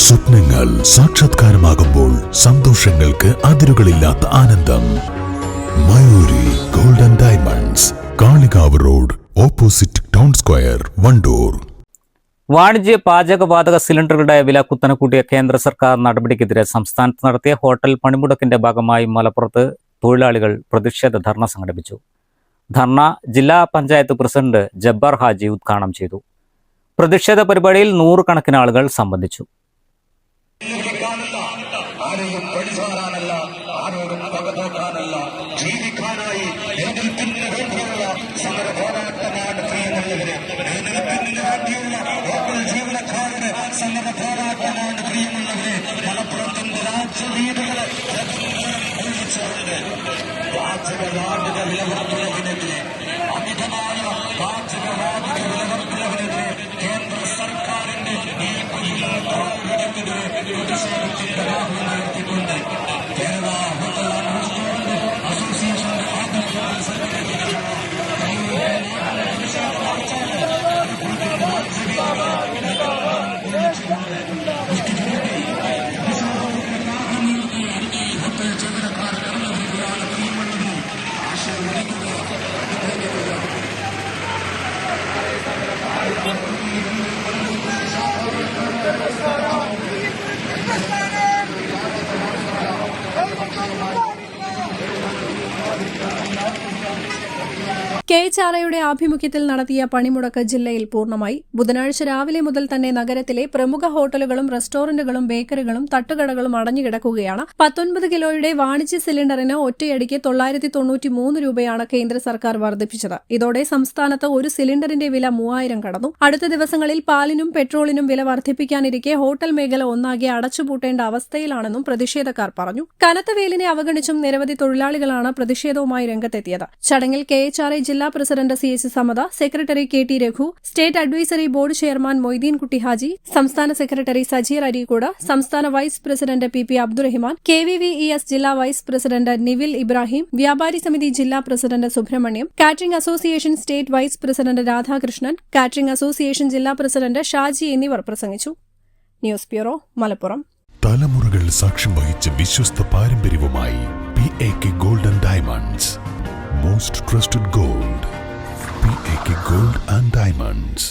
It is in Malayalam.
സ്വപ്നങ്ങൾ സാക്ഷാത്കാരമാകുമ്പോൾ സന്തോഷങ്ങൾക്ക് അതിരുകളില്ലാത്ത ആനന്ദം. Mayuri golden diamonds, Kalikavu road, opposite town square, Wandoor. വാണിജ്യ പാചകവാതക സിലിണ്ടറുകളുടെ വില കുത്തനെ കൂട്ടിയ കേന്ദ്ര സർക്കാർ നടപടിക്കെതിരെ സംസ്ഥാനത്ത് നടത്തിയ ഹോട്ടൽ പണിമുടക്കിന്റെ ഭാഗമായി മലപ്പുറത്ത് തൊഴിലാളികൾ പ്രതിഷേധ ധർണ സംഘടിപ്പിച്ചു. ധർണ ജില്ലാ പഞ്ചായത്ത് പ്രസിഡന്റ് ജബ്ബാർ ഹാജി ഉദ്ഘാടനം ചെയ്തു. പ്രതിഷേധ പരിപാടിയിൽ 100 കണക്കിന് ആളുകൾ സംബന്ധിച്ചു. കേന്ദ്ര സർക്കാരിന്റെ ഈ കേരള ഹോട്ടൽ അസോസിയേഷന്റെ KHRയുടെ ആഭിമുഖ്യത്തിൽ നടത്തിയ പണിമുടക്ക് ജില്ലയിൽ പൂർണ്ണമായി. ബുധനാഴ്ച രാവിലെ മുതൽ തന്നെ നഗരത്തിലെ പ്രമുഖ ഹോട്ടലുകളും റെസ്റ്റോറന്റുകളും ബേക്കറികളും തട്ടുകടകളും അടഞ്ഞുകിടക്കുകയാണ്. 19 കിലോയുടെ വാണിജ്യ സിലിണ്ടറിന് ഒറ്റയടിക്ക് 993 രൂപയാണ് കേന്ദ്ര സർക്കാർ വർദ്ധിപ്പിച്ചത്. ഇതോടെ സംസ്ഥാനത്ത് ഒരു സിലിണ്ടറിന്റെ വില 3000 കടന്നു. അടുത്ത ദിവസങ്ങളിൽ പാലിനും പെട്രോളിനും വില വർദ്ധിപ്പിക്കാനിരിക്കെ ഹോട്ടൽ മേഖല ഒന്നാകെ അടച്ചുപൂട്ടേണ്ട അവസ്ഥയിലാണെന്നും പ്രതിഷേധക്കാർ പറഞ്ഞു. കനത്ത വെയിലിനെ അവഗണിച്ചും നിരവധി തൊഴിലാളികളാണ് പ്രതിഷേധവുമായി രംഗത്തെത്തിയത്. ചടങ്ങിൽ KHRA ജില്ലാ president CH Samatha, secretary KT Raghu, state advisory board chairman Moideen Kutty Haji, സംസ്ഥാന സെക്രട്ടറി സജീർ അരീക്കോട്, സംസ്ഥാന vice president PP Abdurahiman, KVVES ജില്ലാ വൈസ് പ്രസിഡന്റ് നിവിൽ ഇബ്രാഹിം, വ്യാപാരി സമിതി ജില്ലാ president Subrahmanyam, catering association state vice president Radhakrishnan, catering association ജില്ലാ പ്രസിഡന്റ് ഷാജി എന്നിവർ പ്രസംഗിച്ചു. News bureau, Malappuram. തലമുറകൾ സാക്ഷ്യം വഹിച്ച വിശ്വസ്ത പാരമ്പര്യവുമായി PAK golden diamonds. Most trusted gold. PAK Gold and Diamonds.